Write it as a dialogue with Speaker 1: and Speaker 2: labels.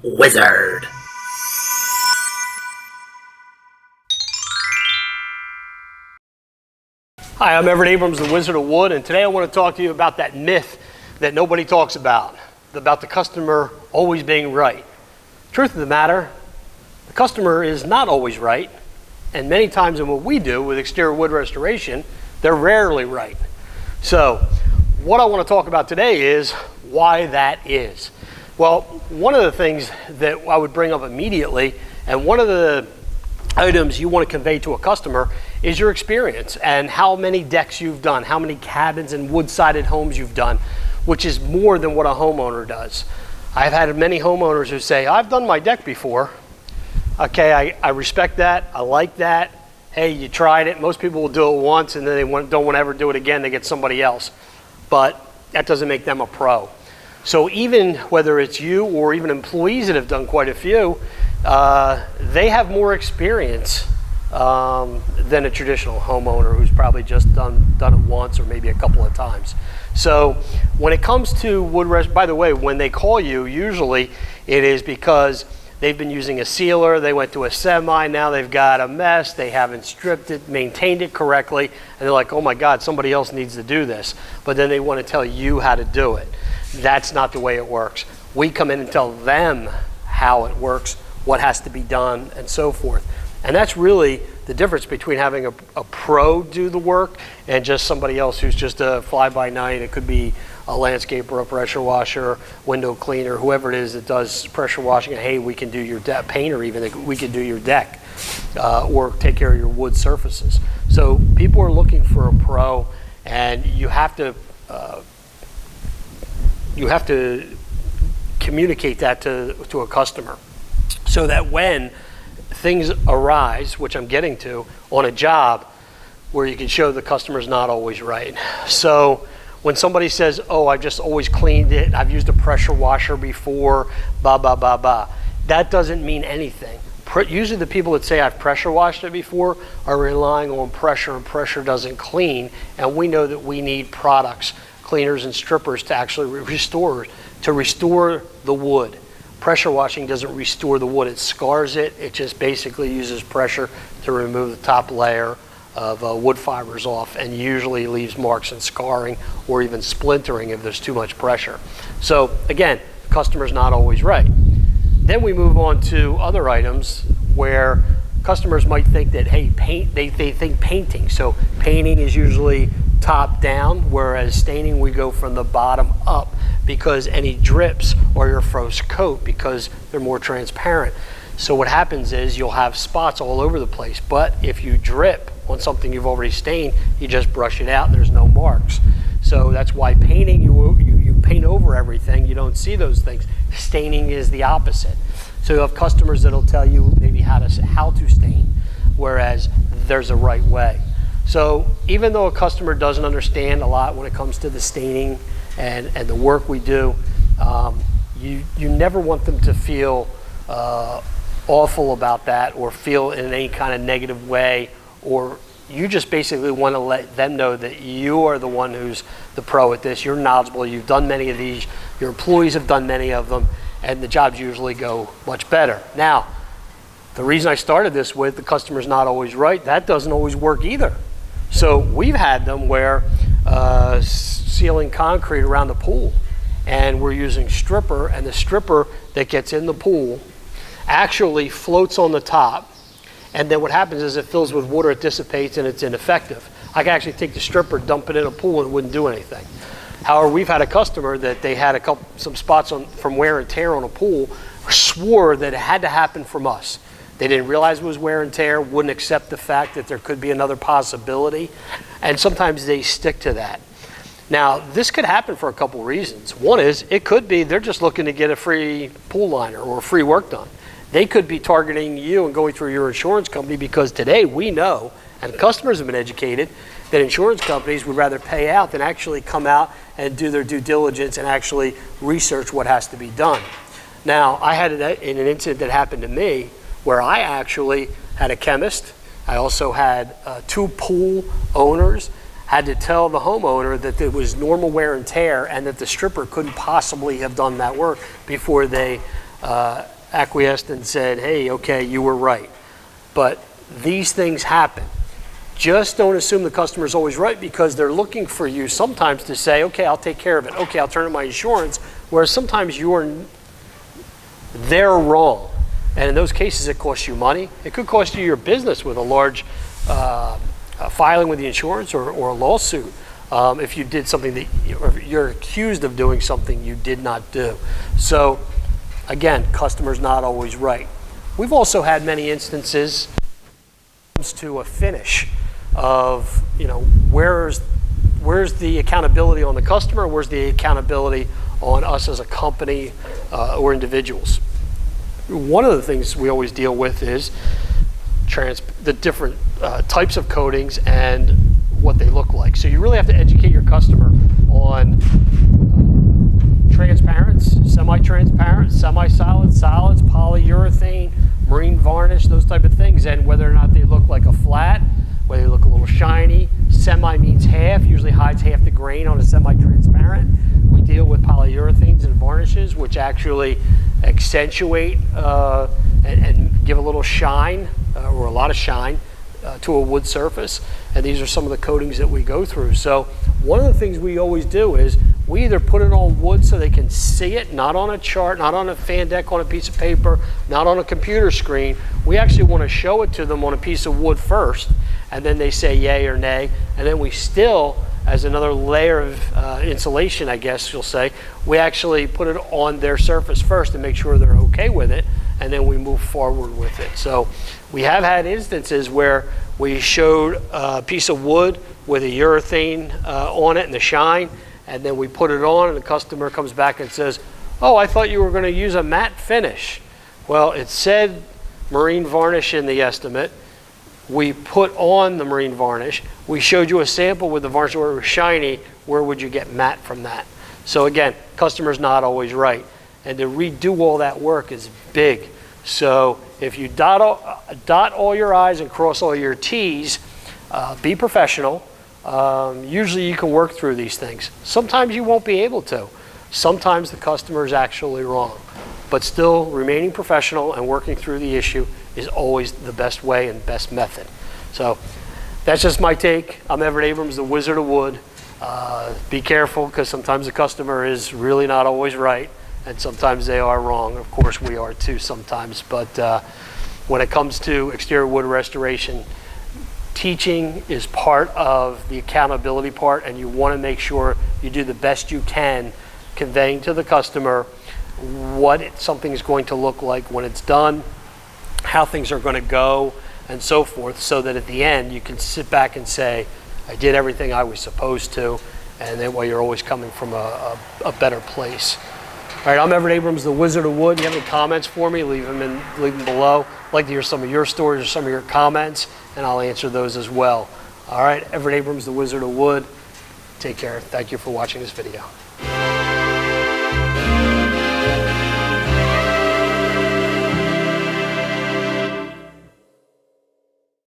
Speaker 1: wizard.
Speaker 2: Hi, I'm Everett Abrams, the Wizard of Wood, and today I want to talk to you about that myth that nobody talks about the customer always being right. Truth of the matter, the customer is not always right, and many times in what we do with exterior wood restoration, they're rarely right. So, what I want to talk about today is why that is. Well, one of the things that I would bring up immediately, and one of the items you want to convey to a customer is your experience and how many decks you've done, how many cabins and wood-sided homes you've done, which is more than what a homeowner does. I've had many homeowners who say, I've done my deck before. Okay, I respect that, I like that. Hey, you tried it. Most people will do it once and then they don't want to ever do it again, they get somebody else. But that doesn't make them a pro. So even whether it's you or even employees that have done quite a few, they have more experience than a traditional homeowner who's probably just done it once or maybe a couple of times. So when it comes to wood rest, by the way, when they call you, usually it is because they've been using a sealer, they went to a semi, now they've got a mess, they haven't stripped it, maintained it correctly, and they're like, oh my God, somebody else needs to do this. But then they want to tell you how to do it. That's not the way it works. We come in and tell them how it works, what has to be done, and so forth. And that's really the difference between having a pro do the work and just somebody else who's just a fly-by-night. It could be a landscaper, a pressure washer, window cleaner, whoever it is that does pressure washing. And hey, we can do your deck, painter even, we can do your deck or take care of your wood surfaces. So people are looking for a pro, and you have to communicate that to a customer so that when things arise, which I'm getting to, on a job where you can show the customer's not always right. So when somebody says, oh, I've just always cleaned it, I've used a pressure washer before, blah, blah, blah, blah, that doesn't mean anything. Usually the people that say I've pressure washed it before are relying on pressure, and pressure doesn't clean, and we know that we need products, cleaners and strippers to actually restore the wood. Pressure washing doesn't restore the wood, it scars it. It just basically uses pressure to remove the top layer of wood fibers off, and usually leaves marks and scarring or even splintering if there's too much pressure. So again, the customer's not always right. Then we move on to other items where customers might think that, hey, they think painting. So painting is usually top down, whereas staining we go from the bottom up, because any drips are your first coat because they're more transparent. So what happens is you'll have spots all over the place, but if you drip on something you've already stained, you just brush it out and there's no marks. So that's why painting, you paint over everything, you don't see those things. Staining is the opposite. So you have customers that'll tell you maybe how to stain, whereas there's a right way. So even though a customer doesn't understand a lot when it comes to the staining and the work we do, you never want them to feel awful about that or feel in any kind of negative way, or you just basically want to let them know that you are the one who's the pro at this. You're knowledgeable, you've done many of these, your employees have done many of them, and the jobs usually go much better. Now, the reason I started this with the customer's not always right, that doesn't always work either. So we've had them where sealing concrete around the pool, and we're using stripper, and the stripper that gets in the pool actually floats on the top, and then what happens is it fills with water, it dissipates, and it's ineffective. I can actually take the stripper, dump it in a pool, and it wouldn't do anything. However, we've had a customer that they had some spots from wear and tear on a pool, swore that it had to happen from us. They didn't realize it was wear and tear, wouldn't accept the fact that there could be another possibility, and sometimes they stick to that. Now, this could happen for a couple reasons. One is, it could be they're just looking to get a free pool liner or free work done. They could be targeting you and going through your insurance company, because today we know, and customers have been educated, that insurance companies would rather pay out than actually come out and do their due diligence and actually research what has to be done. Now, I had an incident that happened to me where I actually had a chemist. I also had 2 pool owners, had to tell the homeowner that there was normal wear and tear and that the stripper couldn't possibly have done that work before they acquiesced and said, hey, okay, you were right. But these things happen. Just don't assume the customer is always right, because they're looking for you sometimes to say, okay, I'll take care of it. Okay, I'll turn to my insurance. Whereas sometimes they're wrong. And in those cases, it costs you money. It could cost you your business with a large filing with the insurance or a lawsuit if you did something that you're accused of doing something you did not do. So again, customer's not always right. We've also had many instances to a finish of, where's the accountability on the customer, where's the accountability on us as a company or individuals. One of the things we always deal with is the different types of coatings and what they look like. So you really have to educate your customer on transparents, semi-transparent, semi-solid, solids, polyurethane, marine varnish, those type of things, and whether or not they look like a flat, whether they look a little shiny. Semi means half, usually hides half the grain on a semi-transparent. We deal with polyurethanes and varnishes, which actually accentuate and give a little shine or a lot of shine to a wood surface. And these are some of the coatings that we go through. So one of the things we always do is we either put it on wood so they can see it, not on a chart, not on a fan deck on a piece of paper, not on a computer screen. We actually want to show it to them on a piece of wood first, and then they say yay or nay. And then we still, as another layer of insulation, I guess you'll say, we actually put it on their surface first and make sure they're okay with it, and then we move forward with it. So we have had instances where we showed a piece of wood with a urethane on it and the shine, and then we put it on and the customer comes back and says, oh, I thought you were going to use a matte finish. Well, it said marine varnish in the estimate. We put on the marine varnish. We showed you a sample with the varnish where it was shiny. Where would you get matte from that? So again, customer's not always right. And to redo all that work is big. So if you dot all your I's and cross all your T's, be professional. Usually you can work through these things. Sometimes you won't be able to. Sometimes the customer is actually wrong. But still, remaining professional and working through the issue is always the best way and best method. So that's just my take. I'm Everett Abrams, the Wizard of Wood. Be careful, because sometimes the customer is really not always right, and sometimes they are wrong. Of course, we are too sometimes. But when it comes to exterior wood restoration, teaching is part of the accountability part, and you want to make sure you do the best you can conveying to the customer what something is going to look like when it's done, how things are going to go, and so forth, so that at the end you can sit back and say, I did everything I was supposed to, and that way you're always coming from a better place. All right, I'm Everett Abrams, the Wizard of Wood. If you have any comments for me, leave them below. I'd like to hear some of your stories or some of your comments, and I'll answer those as well. All right, Everett Abrams, the Wizard of Wood. Take care. Thank you for watching this video.